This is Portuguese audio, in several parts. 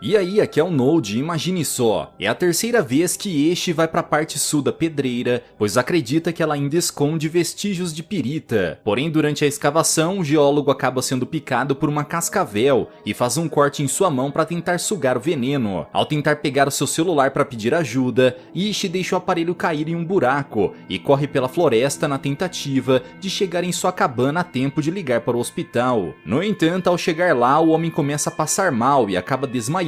E aí, aqui é o Node, imagine só, é a terceira vez que Eishi vai para a parte sul da pedreira, pois acredita que ela ainda esconde vestígios de pirita. Porém, durante a escavação, o geólogo acaba sendo picado por uma cascavel e faz um corte em sua mão para tentar sugar o veneno. Ao tentar pegar o seu celular para pedir ajuda, Eishi deixa o aparelho cair em um buraco e corre pela floresta na tentativa de chegar em sua cabana a tempo de ligar para o hospital. No entanto, ao chegar lá, o homem começa a passar mal e acaba desmaiando,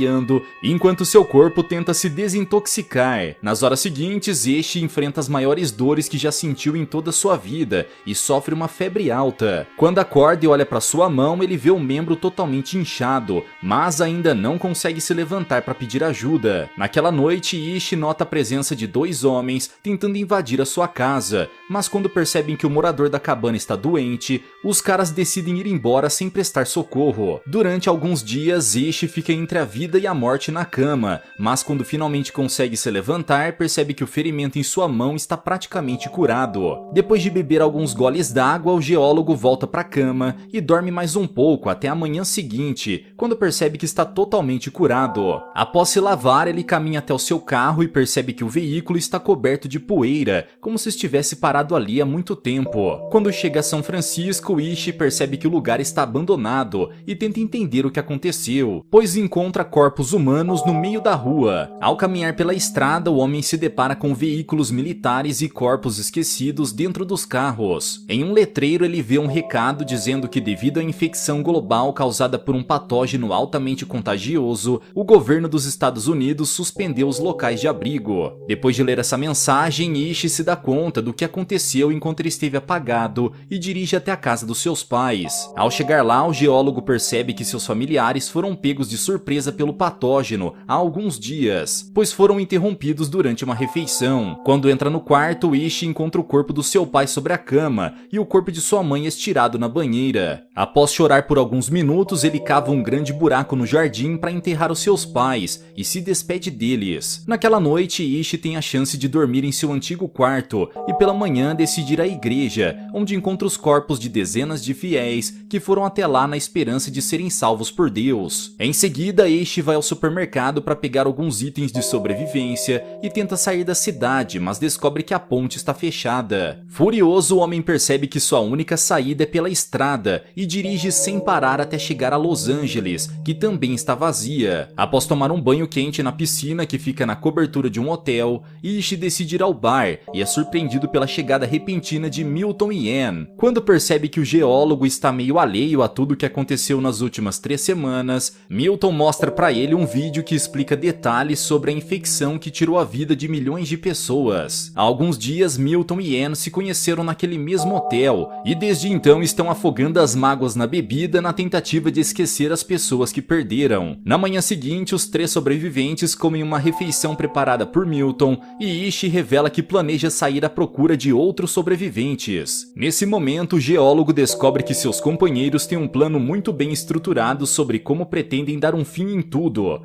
enquanto seu corpo tenta se desintoxicar. Nas horas seguintes, Eishi enfrenta as maiores dores que já sentiu em toda sua vida e sofre uma febre alta. Quando acorda e olha para sua mão, ele vê o membro totalmente inchado, mas ainda não consegue se levantar para pedir ajuda. Naquela noite, Eishi nota a presença de dois homens tentando invadir a sua casa, mas quando percebem que o morador da cabana está doente, os caras decidem ir embora sem prestar socorro. Durante alguns dias, Eishi fica entre a vida e a morte na cama, mas quando finalmente consegue se levantar, percebe que o ferimento em sua mão está praticamente curado. Depois de beber alguns goles d'água, o geólogo volta para a cama e dorme mais um pouco até a manhã seguinte, quando percebe que está totalmente curado. Após se lavar, ele caminha até o seu carro e percebe que o veículo está coberto de poeira, como se estivesse parado ali há muito tempo. Quando chega a São Francisco, Eishi percebe que o lugar está abandonado e tenta entender o que aconteceu, pois encontra corpos humanos no meio da rua. Ao caminhar pela estrada, o homem se depara com veículos militares e corpos esquecidos dentro dos carros. Em um letreiro, ele vê um recado dizendo que devido à infecção global causada por um patógeno altamente contagioso, o governo dos Estados Unidos suspendeu os locais de abrigo. Depois de ler essa mensagem, Eishi se dá conta do que aconteceu enquanto ele esteve apagado e dirige até a casa dos seus pais. Ao chegar lá, o geólogo percebe que seus familiares foram pegos de surpresa pelo patógeno há alguns dias, pois foram interrompidos durante uma refeição. Quando entra no quarto, Eishi encontra o corpo do seu pai sobre a cama e o corpo de sua mãe estirado na banheira. Após chorar por alguns minutos, ele cava um grande buraco no jardim para enterrar os seus pais e se despede deles. Naquela noite, Eishi tem a chance de dormir em seu antigo quarto e pela manhã decide ir à igreja, onde encontra os corpos de dezenas de fiéis que foram até lá na esperança de serem salvos por Deus. Em seguida, Eishi vai ao supermercado para pegar alguns itens de sobrevivência e tenta sair da cidade, mas descobre que a ponte está fechada. Furioso, o homem percebe que sua única saída é pela estrada e dirige sem parar até chegar a Los Angeles, que também está vazia. Após tomar um banho quente na piscina que fica na cobertura de um hotel, Eishi decide ir ao bar e é surpreendido pela chegada repentina de Milton e Anne. Quando percebe que o geólogo está meio alheio a tudo que aconteceu nas últimas 3 semanas, Milton mostra para ele um vídeo que explica detalhes sobre a infecção que tirou a vida de milhões de pessoas. Há alguns dias, Milton e Anne se conheceram naquele mesmo hotel e desde então estão afogando as mágoas na bebida na tentativa de esquecer as pessoas que perderam. Na manhã seguinte, os 3 sobreviventes comem uma refeição preparada por Milton e Eishi revela que planeja sair à procura de outros sobreviventes. Nesse momento, o geólogo descobre que seus companheiros têm um plano muito bem estruturado sobre como pretendem dar um fim em tudo.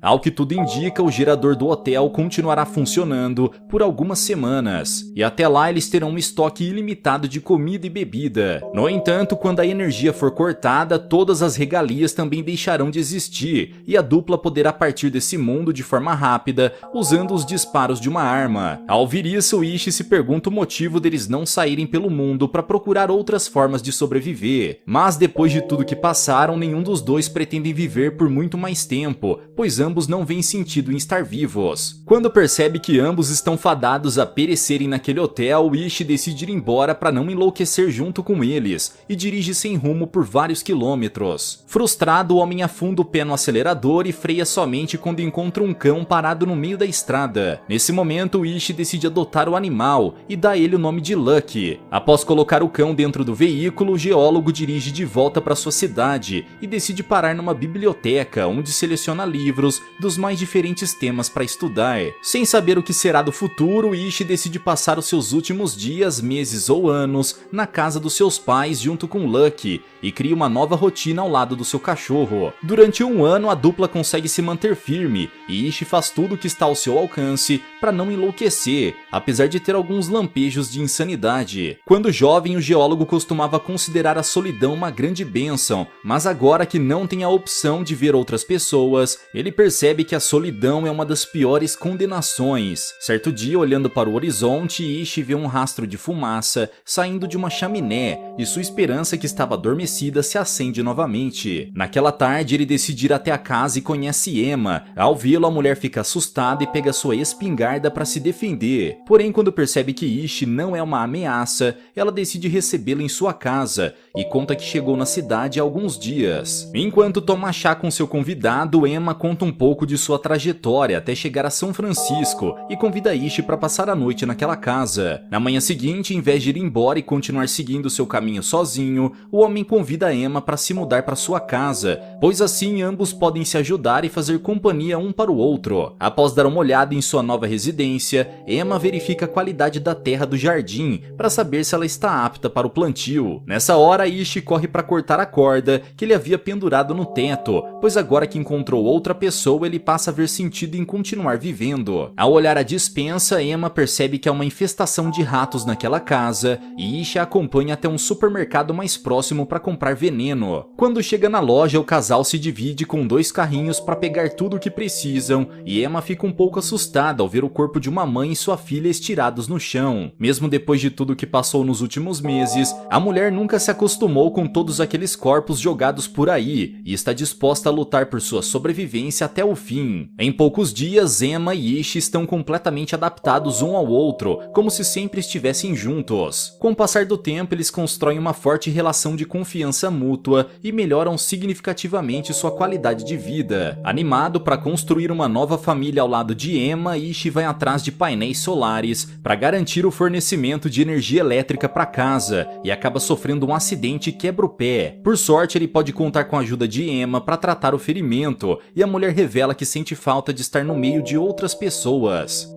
Ao que tudo indica, o gerador do hotel continuará funcionando por algumas semanas, e até lá eles terão um estoque ilimitado de comida e bebida. No entanto, quando a energia for cortada, todas as regalias também deixarão de existir, e a dupla poderá partir desse mundo de forma rápida, usando os disparos de uma arma. Ao ouvir isso, Eishi se pergunta o motivo deles não saírem pelo mundo para procurar outras formas de sobreviver. Mas depois de tudo que passaram, nenhum dos dois pretendem viver por muito mais tempo, pois ambos não veem sentido em estar vivos. Quando percebe que ambos estão fadados a perecerem naquele hotel, Eishi decide ir embora para não enlouquecer junto com eles e dirige sem rumo por vários quilômetros. Frustrado, o homem afunda o pé no acelerador e freia somente quando encontra um cão parado no meio da estrada. Nesse momento, Eishi decide adotar o animal e dá ele o nome de Lucky. Após colocar o cão dentro do veículo, o geólogo dirige de volta para sua cidade e decide parar numa biblioteca onde seleciona livros dos mais diferentes temas para estudar. Sem saber o que será do futuro, Ishi decide passar os seus últimos dias, meses ou anos na casa dos seus pais junto com Lucky e cria uma nova rotina ao lado do seu cachorro. Durante um ano, a dupla consegue se manter firme e Ishi faz tudo o que está ao seu alcance para não enlouquecer, apesar de ter alguns lampejos de insanidade. Quando jovem, o geólogo costumava considerar a solidão uma grande bênção, mas agora que não tem a opção de ver outras pessoas, ele percebe que a solidão é uma das piores condenações. Certo dia, olhando para o horizonte, Ishi vê um rastro de fumaça saindo de uma chaminé e sua esperança que estava adormecida se acende novamente. Naquela tarde, ele decide ir até a casa e conhece Emma. Ao vê-lo, a mulher fica assustada e pega sua espingarda para se defender. Porém, quando percebe que Ishi não é uma ameaça, ela decide recebê-lo em sua casa e conta que chegou na cidade há alguns dias. Enquanto toma chá com seu convidado, Emma conta um pouco de sua trajetória até chegar a São Francisco e convida Ishi para passar a noite naquela casa. Na manhã seguinte, em vez de ir embora e continuar seguindo seu caminho sozinho, o homem convida Emma para se mudar para sua casa, pois assim ambos podem se ajudar e fazer companhia um para o outro. Após dar uma olhada em sua nova residência, Emma verifica a qualidade da terra do jardim para saber se ela está apta para o plantio. Nessa hora, Ishi corre para cortar a corda que ele havia pendurado no teto, pois agora que encontrou outra pessoa, ele passa a ver sentido em continuar vivendo. Ao olhar a despensa, Emma percebe que há uma infestação de ratos naquela casa e Ishi a acompanha até um supermercado mais próximo para comprar veneno. Quando chega na loja, o casal se divide com 2 carrinhos para pegar tudo o que precisam e Emma fica um pouco assustada ao ver o corpo de uma mãe e sua filha estirados no chão. Mesmo depois de tudo que passou nos últimos meses, a mulher nunca se acostumou com todos aqueles corpos jogados por aí e está disposta a lutar por sua sobrevivência até o fim. Em poucos dias, Emma e Ishi estão completamente adaptados um ao outro, como se sempre estivessem juntos. Com o passar do tempo, eles constroem uma forte relação de confiança mútua e melhoram significativamente sua qualidade de vida. Animado para construir uma nova família ao lado de Emma, Ishi vai atrás de painéis solares para garantir o fornecimento de energia elétrica para casa e acaba sofrendo um acidente e quebra o pé. Por sorte, ele pode contar com a ajuda de Emma para tratar o ferimento e a mulher revela que sente falta de estar no meio de outras pessoas.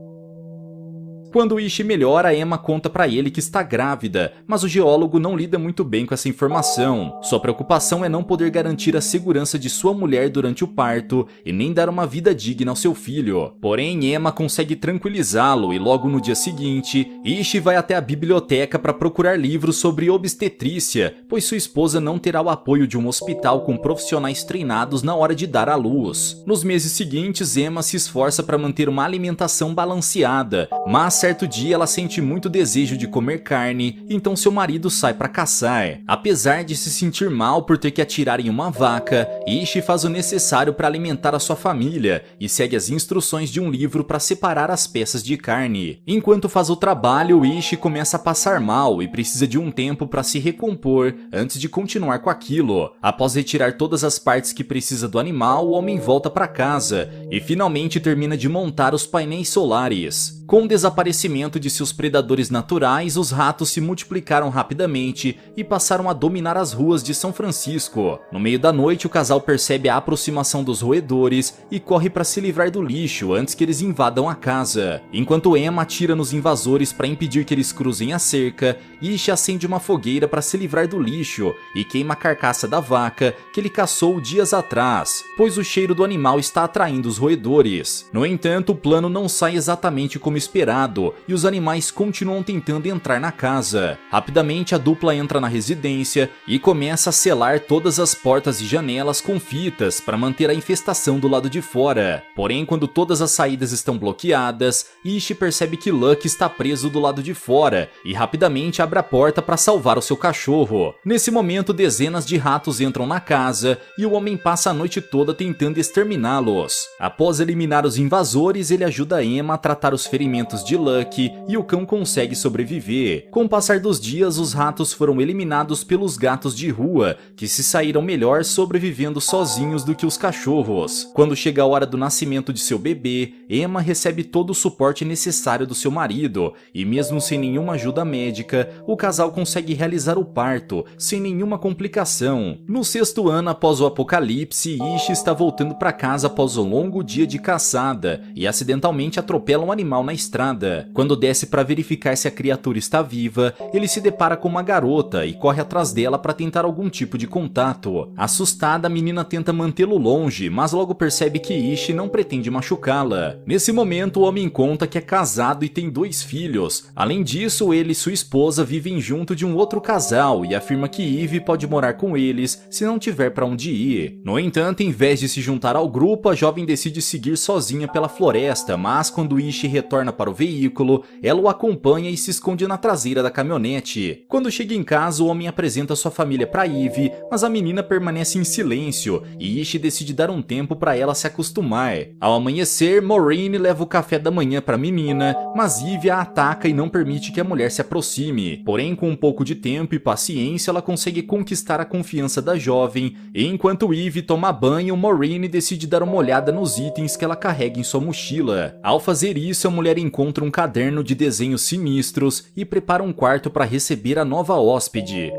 Quando Ishi melhora, Emma conta pra ele que está grávida, mas o geólogo não lida muito bem com essa informação. Sua preocupação é não poder garantir a segurança de sua mulher durante o parto e nem dar uma vida digna ao seu filho. Porém, Emma consegue tranquilizá-lo e logo no dia seguinte, Ishi vai até a biblioteca para procurar livros sobre obstetrícia, pois sua esposa não terá o apoio de um hospital com profissionais treinados na hora de dar à luz. Nos meses seguintes, Emma se esforça para manter uma alimentação balanceada, mas certo dia ela sente muito desejo de comer carne, então seu marido sai para caçar. Apesar de se sentir mal por ter que atirar em uma vaca, Ishi faz o necessário para alimentar a sua família e segue as instruções de um livro para separar as peças de carne. Enquanto faz o trabalho, Ishi começa a passar mal e precisa de um tempo para se recompor antes de continuar com aquilo. Após retirar todas as partes que precisa do animal, o homem volta para casa e finalmente termina de montar os painéis solares. Com o desaparecimento de seus predadores naturais, os ratos se multiplicaram rapidamente e passaram a dominar as ruas de São Francisco. No meio da noite, o casal percebe a aproximação dos roedores e corre para se livrar do lixo antes que eles invadam a casa. Enquanto Emma atira nos invasores para impedir que eles cruzem a cerca, Ishi acende uma fogueira para se livrar do lixo e queima a carcaça da vaca que ele caçou dias atrás, pois o cheiro do animal está atraindo os roedores. No entanto, o plano não sai exatamente como esperado e os animais continuam tentando entrar na casa. Rapidamente, a dupla entra na residência e começa a selar todas as portas e janelas com fitas para manter a infestação do lado de fora. Porém, quando todas as saídas estão bloqueadas, Ishi percebe que Lucky está preso do lado de fora e rapidamente abre a porta para salvar o seu cachorro. Nesse momento, dezenas de ratos entram na casa e o homem passa a noite toda tentando exterminá-los. Após eliminar os invasores, ele ajuda Emma a tratar os ferimentos ferimentos de Lucky e o cão consegue sobreviver. Com o passar dos dias, os ratos foram eliminados pelos gatos de rua, que se saíram melhor sobrevivendo sozinhos do que os cachorros. Quando chega a hora do nascimento de seu bebê, Emma recebe todo o suporte necessário do seu marido, e mesmo sem nenhuma ajuda médica, o casal consegue realizar o parto, sem nenhuma complicação. No 6º ano após o apocalipse, Ishi está voltando para casa após um longo dia de caçada, e acidentalmente atropela um animal na estrada. Quando desce para verificar se a criatura está viva, ele se depara com uma garota e corre atrás dela para tentar algum tipo de contato. Assustada, a menina tenta mantê-lo longe, mas logo percebe que Ishi não pretende machucá-la. Nesse momento, o homem conta que é casado e tem 2 filhos. Além disso, ele e sua esposa vivem junto de um outro casal e afirma que Eve pode morar com eles se não tiver para onde ir. No entanto, em vez de se juntar ao grupo, a jovem decide seguir sozinha pela floresta, mas quando Ishi retorna para o veículo, ela o acompanha e se esconde na traseira da caminhonete. Quando chega em casa, o homem apresenta sua família para Eve, mas a menina permanece em silêncio e Ishi decide dar um tempo para ela se acostumar. Ao amanhecer, Maureen leva o café da manhã para a menina, mas Eve a ataca e não permite que a mulher se aproxime. Porém, com um pouco de tempo e paciência, ela consegue conquistar a confiança da jovem, e enquanto Eve toma banho, Maureen decide dar uma olhada nos itens que ela carrega em sua mochila. Ao fazer isso, a mulher encontra um caderno de desenhos sinistros e prepara um quarto para receber a nova hóspede.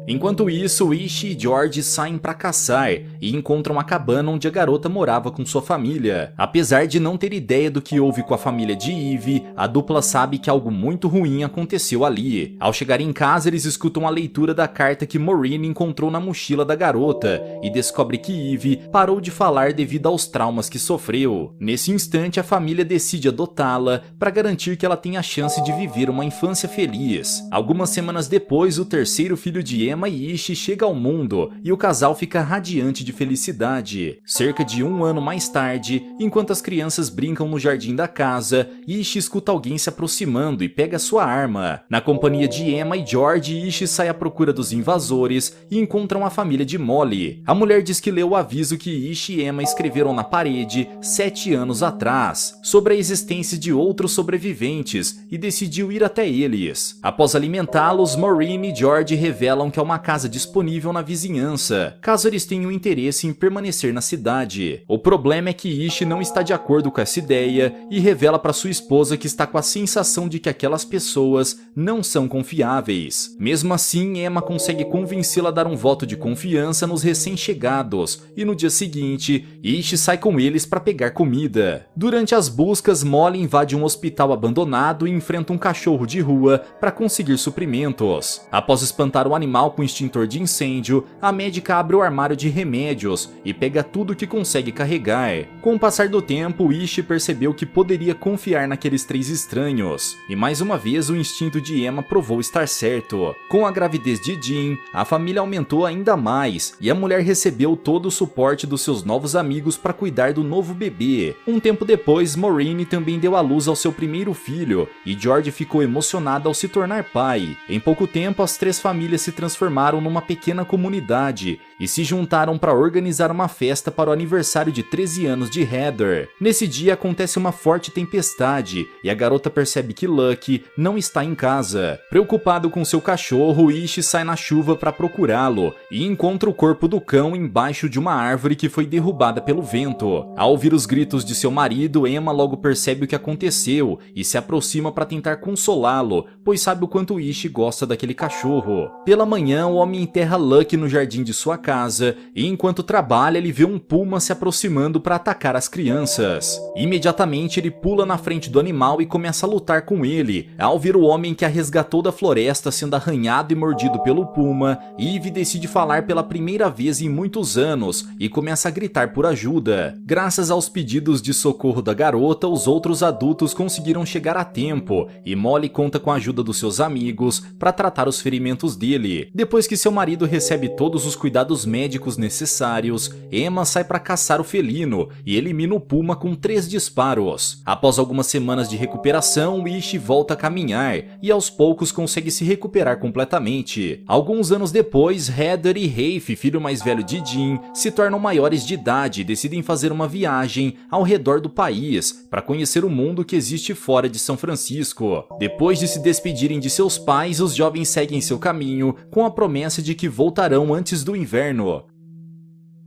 Enquanto isso, Ishi e George saem para caçar e encontram a cabana onde a garota morava com sua família. Apesar de não ter ideia do que houve com a família de Eve, a dupla sabe que algo muito ruim aconteceu ali. Ao chegar em casa, eles escutam a leitura da carta que Maureen encontrou na mochila da garota e descobre que Eve parou de falar devido aos traumas que sofreu. Nesse instante, a família decide adotá-la para garantir que ela tenha a chance de viver uma infância feliz. Algumas semanas depois, o terceiro filho de Emma e Ishi chega ao mundo e o casal fica radiante de felicidade. Cerca de 1 ano mais tarde, enquanto as crianças brincam no jardim da casa, Ishi escuta alguém se aproximando e pega sua arma. Na companhia de Emma e George, Ishi sai à procura dos invasores e encontram a família de Molly. A mulher diz que leu o aviso que Ishi e Emma escreveram na parede 7 anos atrás, sobre a existência de outros sobreviventes, e decidiu ir até eles. Após alimentá-los, Maureen e George revelam que é uma casa disponível na vizinhança, caso eles tenham interesse em permanecer na cidade. O problema é que Ishi não está de acordo com essa ideia e revela para sua esposa que está com a sensação de que aquelas pessoas não são confiáveis. Mesmo assim, Emma consegue convencê-la a dar um voto de confiança nos recém-chegados e no dia seguinte, Ishi sai com eles para pegar comida. Durante as buscas, Molly invade um hospital abandonado e enfrenta um cachorro de rua para conseguir suprimentos. Após espantar o animal com extintor de incêndio, a médica abre o armário de remédios e pega tudo que consegue carregar. Com o passar do tempo, Ishi percebeu que poderia confiar naqueles 3 estranhos, e mais uma vez o instinto de Emma provou estar certo. Com a gravidez de Jean, a família aumentou ainda mais, e a mulher recebeu todo o suporte dos seus novos amigos para cuidar do novo bebê. Um tempo depois, Maureen também deu à luz ao seu primeiro filho, e George ficou emocionado ao se tornar pai. Em pouco tempo, as 3 famílias se transformaram numa pequena comunidade e se juntaram para organizar uma festa para o aniversário de 13 anos de Heather. Nesse dia acontece uma forte tempestade e a garota percebe que Lucky não está em casa. Preocupado com seu cachorro, Ishi sai na chuva para procurá-lo e encontra o corpo do cão embaixo de uma árvore que foi derrubada pelo vento. Ao ouvir os gritos de seu marido, Emma logo percebe o que aconteceu e se aproxima para tentar consolá-lo, pois sabe o quanto Ishi gosta daquele cachorro. Pela manhã, o homem enterra Lucky no jardim de sua casa e enquanto trabalha, ele vê um puma se aproximando para atacar as crianças. Imediatamente, ele pula na frente do animal e começa a lutar com ele. Ao ver o homem que a resgatou da floresta sendo arranhado e mordido pelo puma, Eve decide falar pela primeira vez em muitos anos e começa a gritar por ajuda. Graças aos pedidos de socorro da garota, os outros adultos conseguiram chegar a tempo e Molly conta com a ajuda dos seus amigos para tratar os ferimentos dele. Depois que seu marido recebe todos os cuidados médicos necessários, Emma sai para caçar o felino e elimina o puma com 3 disparos. Após algumas semanas de recuperação, Ishi volta a caminhar e aos poucos consegue se recuperar completamente. Alguns anos depois, Heather e Rafe, filho mais velho de Jean, se tornam maiores de idade e decidem fazer uma viagem ao redor do país para conhecer o mundo que existe fora de São Francisco. Depois de se despedirem de seus pais, os jovens seguem seu caminho com a promessa de que voltarão antes do inverno.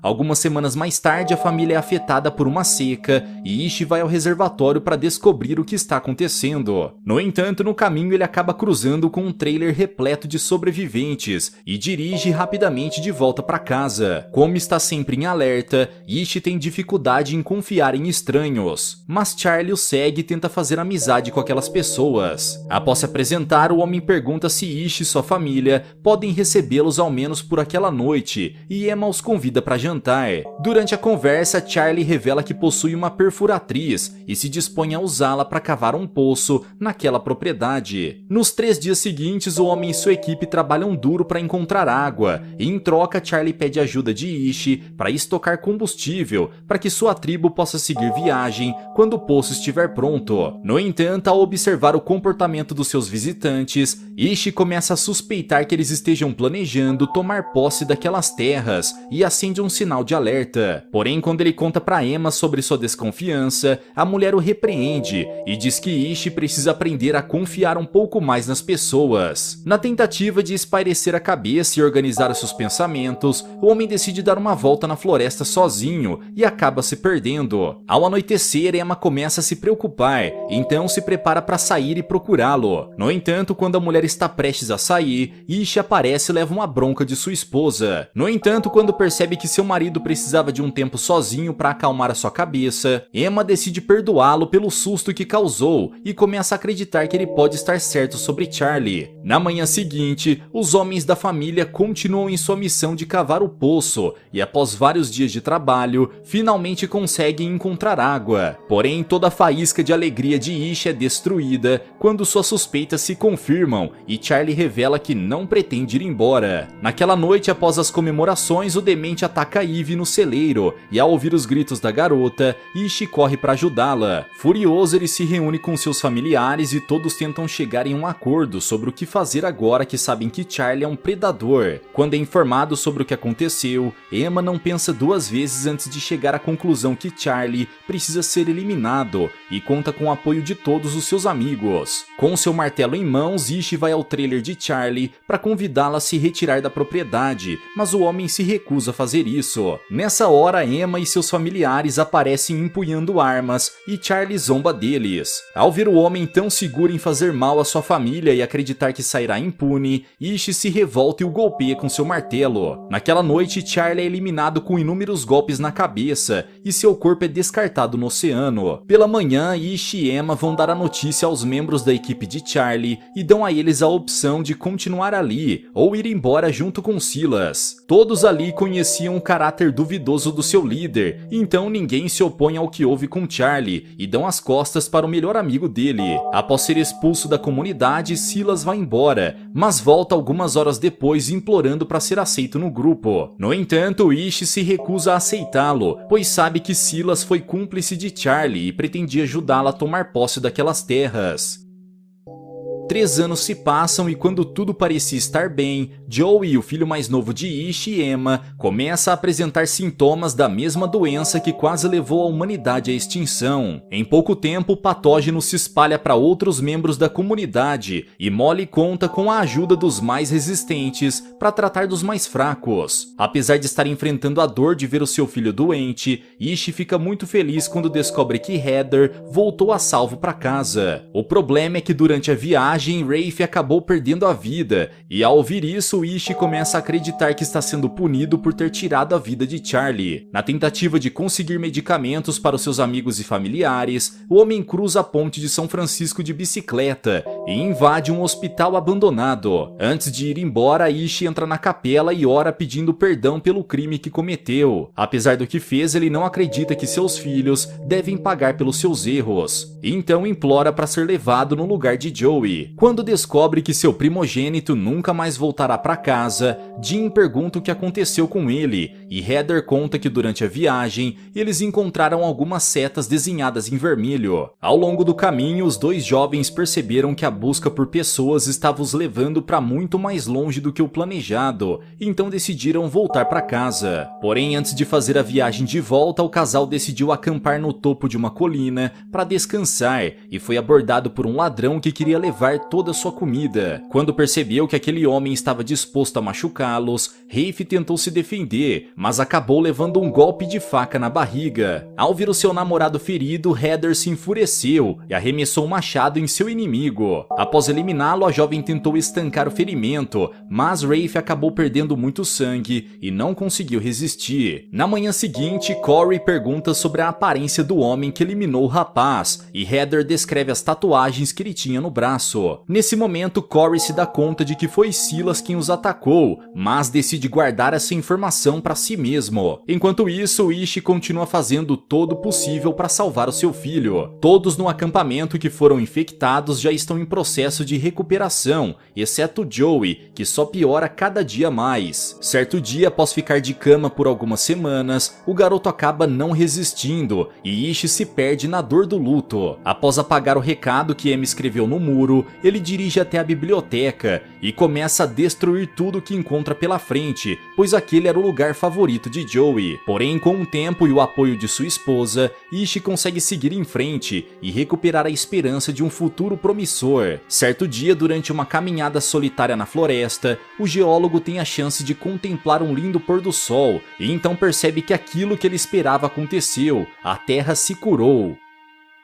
Algumas semanas mais tarde, a família é afetada por uma seca e Ishi vai ao reservatório para descobrir o que está acontecendo. No entanto, no caminho ele acaba cruzando com um trailer repleto de sobreviventes e dirige rapidamente de volta para casa. Como está sempre em alerta, Ishi tem dificuldade em confiar em estranhos, mas Charlie o segue e tenta fazer amizade com aquelas pessoas. Após se apresentar, o homem pergunta se Ishi e sua família podem recebê-los ao menos por aquela noite e Emma os convida para jantar. Durante a conversa, Charlie revela que possui uma perfuratriz e se dispõe a usá-la para cavar um poço naquela propriedade. Nos 3 dias seguintes, o homem e sua equipe trabalham duro para encontrar água e em troca, Charlie pede ajuda de Ishi para estocar combustível para que sua tribo possa seguir viagem quando o poço estiver pronto. No entanto, ao observar o comportamento dos seus visitantes, Ishi começa a suspeitar que eles estejam planejando tomar posse daquelas terras e acende um sinal de alerta. Porém, quando ele conta para Emma sobre sua desconfiança, a mulher o repreende e diz que Ishi precisa aprender a confiar um pouco mais nas pessoas. Na tentativa de espairecer a cabeça e organizar os seus pensamentos, o homem decide dar uma volta na floresta sozinho e acaba se perdendo. Ao anoitecer, Emma começa a se preocupar, então se prepara para sair e procurá-lo. No entanto, quando a mulher está prestes a sair, Ishi aparece e leva uma bronca de sua esposa. No entanto, quando percebe que seu marido precisava de um tempo sozinho para acalmar a sua cabeça, Emma decide perdoá-lo pelo susto que causou e começa a acreditar que ele pode estar certo sobre Charlie. Na manhã seguinte, os homens da família continuam em sua missão de cavar o poço e após vários dias de trabalho, finalmente conseguem encontrar água. Porém, toda a faísca de alegria de Ishi é destruída quando suas suspeitas se confirmam e Charlie revela que não pretende ir embora. Naquela noite, após as comemorações, o demente ataca Eve no celeiro e ao ouvir os gritos da garota, Ishi corre para ajudá-la. Furioso, ele se reúne com seus familiares e todos tentam chegar em um acordo sobre o que fazer agora que sabem que Charlie é um predador. Quando é informado sobre o que aconteceu, Emma não pensa 2 vezes antes de chegar à conclusão que Charlie precisa ser eliminado e conta com o apoio de todos os seus amigos. Com seu martelo em mãos, Ishi vai ao trailer de Charlie para convidá-la a se retirar da propriedade, mas o homem se recusa a fazer isso. Nessa hora, Emma e seus familiares aparecem empunhando armas e Charlie zomba deles. Ao ver o homem tão seguro em fazer mal à sua família e acreditar que sairá impune, Ishi se revolta e o golpeia com seu martelo. Naquela noite, Charlie é eliminado com inúmeros golpes na cabeça e seu corpo é descartado no oceano. Pela manhã, Ishi e Emma vão dar a notícia aos membros da equipe de Charlie e dão a eles a opção de continuar ali ou ir embora junto com Silas. Todos ali conheciam o caráter duvidoso do seu líder, então ninguém se opõe ao que houve com Charlie e dão as costas para o melhor amigo dele. Após ser expulso da comunidade, Silas vai embora, mas volta algumas horas depois implorando para ser aceito no grupo. No entanto, Ishi se recusa a aceitá-lo, pois sabe que Silas foi cúmplice de Charlie e pretendia ajudá-la a tomar posse daquelas terras. 3 anos se passam e quando tudo parecia estar bem, Joey, o filho mais novo de Ishi e Emma, começa a apresentar sintomas da mesma doença que quase levou a humanidade à extinção. Em pouco tempo, o patógeno se espalha para outros membros da comunidade e Molly conta com a ajuda dos mais resistentes para tratar dos mais fracos. Apesar de estar enfrentando a dor de ver o seu filho doente, Ishi fica muito feliz quando descobre que Heather voltou a salvo para casa. O problema é que durante a viagem, Rafe acabou perdendo a vida, e ao ouvir isso, Ishi começa a acreditar que está sendo punido por ter tirado a vida de Charlie. Na tentativa de conseguir medicamentos para os seus amigos e familiares, o homem cruza a ponte de São Francisco de bicicleta e invade um hospital abandonado. Antes de ir embora, Ishi entra na capela e ora pedindo perdão pelo crime que cometeu. Apesar do que fez, ele não acredita que seus filhos devem pagar pelos seus erros. Então implora para ser levado no lugar de Joey. Quando descobre que seu primogênito nunca mais voltará para casa, Jin pergunta o que aconteceu com ele, e Heather conta que durante a viagem eles encontraram algumas setas desenhadas em vermelho. Ao longo do caminho, os dois jovens perceberam que a busca por pessoas estava os levando para muito mais longe do que o planejado, então decidiram voltar para casa. Porém, antes de fazer a viagem de volta, o casal decidiu acampar no topo de uma colina para descansar e foi abordado por um ladrão que queria levar toda a sua comida. Quando percebeu que aquele homem estava disposto a machucá-los, Rafe tentou se defender, mas acabou levando um golpe de faca na barriga. Ao ver o seu namorado ferido, Heather se enfureceu e arremessou um machado em seu inimigo. Após eliminá-lo, a jovem tentou estancar o ferimento, mas Rafe acabou perdendo muito sangue e não conseguiu resistir. Na manhã seguinte, Corey pergunta sobre a aparência do homem que eliminou o rapaz, e Heather descreve as tatuagens que ele tinha no braço. Nesse momento, Corey se dá conta de que foi Silas quem os atacou, mas decide guardar essa informação para si mesmo. Enquanto isso, Ishi continua fazendo todo o possível para salvar o seu filho. Todos no acampamento que foram infectados já estão em processo de recuperação, exceto Joey, que só piora cada dia mais. Certo dia, após ficar de cama por algumas semanas, o garoto acaba não resistindo e Ishi se perde na dor do luto. Após apagar o recado que Emma escreveu no muro, ele dirige até a biblioteca e começa a destruir tudo que encontra pela frente, pois aquele era o lugar favorito de Joey. Porém, com o tempo e o apoio de sua esposa, Ishi consegue seguir em frente e recuperar a esperança de um futuro promissor. Certo dia, durante uma caminhada solitária na floresta, o geólogo tem a chance de contemplar um lindo pôr do sol e então percebe que aquilo que ele esperava aconteceu: a Terra se curou.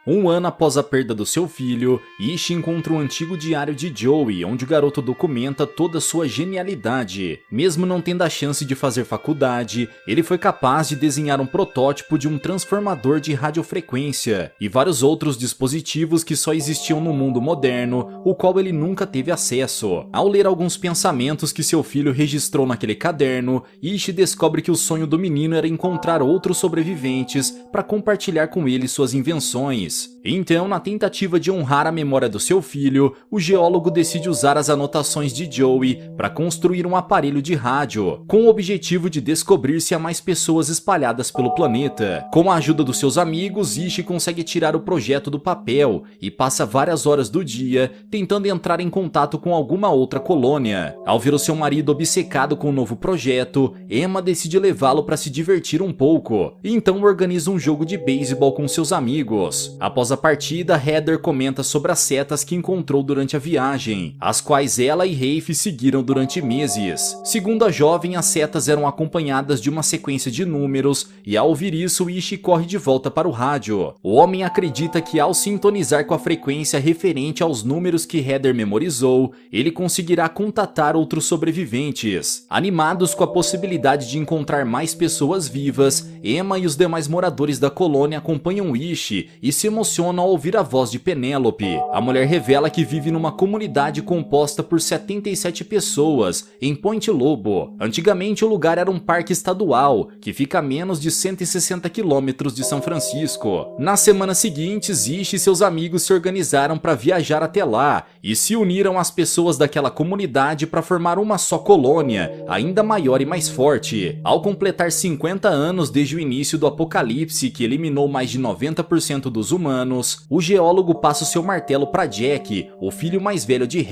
Um ano após a perda do seu filho, Ishi encontra um antigo diário de Joey, onde o garoto documenta toda sua genialidade. Mesmo não tendo a chance de fazer faculdade, ele foi capaz de desenhar um protótipo de um transformador de radiofrequência e vários outros dispositivos que só existiam no mundo moderno, o qual ele nunca teve acesso. Ao ler alguns pensamentos que seu filho registrou naquele caderno, Ishi descobre que o sonho do menino era encontrar outros sobreviventes para compartilhar com ele suas invenções. Então, na tentativa de honrar a memória do seu filho, o geólogo decide usar as anotações de Joey para construir um aparelho de rádio, com o objetivo de descobrir se há mais pessoas espalhadas pelo planeta. Com a ajuda dos seus amigos, Ishi consegue tirar o projeto do papel e passa várias horas do dia tentando entrar em contato com alguma outra colônia. Ao ver o seu marido obcecado com o novo projeto, Emma decide levá-lo para se divertir um pouco, e então organiza um jogo de beisebol com seus amigos. Após a partida, Heather comenta sobre as setas que encontrou durante a viagem, as quais ela e Rafe seguiram durante meses. Segundo a jovem, as setas eram acompanhadas de uma sequência de números, e ao ouvir isso, Ishi corre de volta para o rádio. O homem acredita que ao sintonizar com a frequência referente aos números que Heather memorizou, ele conseguirá contatar outros sobreviventes. Animados com a possibilidade de encontrar mais pessoas vivas, Emma e os demais moradores da colônia acompanham Ishi e se emocionam ao ouvir a voz de Penélope. A mulher revela que vive numa comunidade composta por 77 pessoas em Point Lobo. Antigamente o lugar era um parque estadual, que fica a menos de 160 quilômetros de São Francisco. Nas semanas seguintes, Ishi e seus amigos se organizaram para viajar até lá e se uniram às pessoas daquela comunidade para formar uma só colônia, ainda maior e mais forte. Ao completar 50 anos desde o início do apocalipse que eliminou mais de 90% dos humanos, o geólogo passa o seu martelo para Jack, o filho mais velho de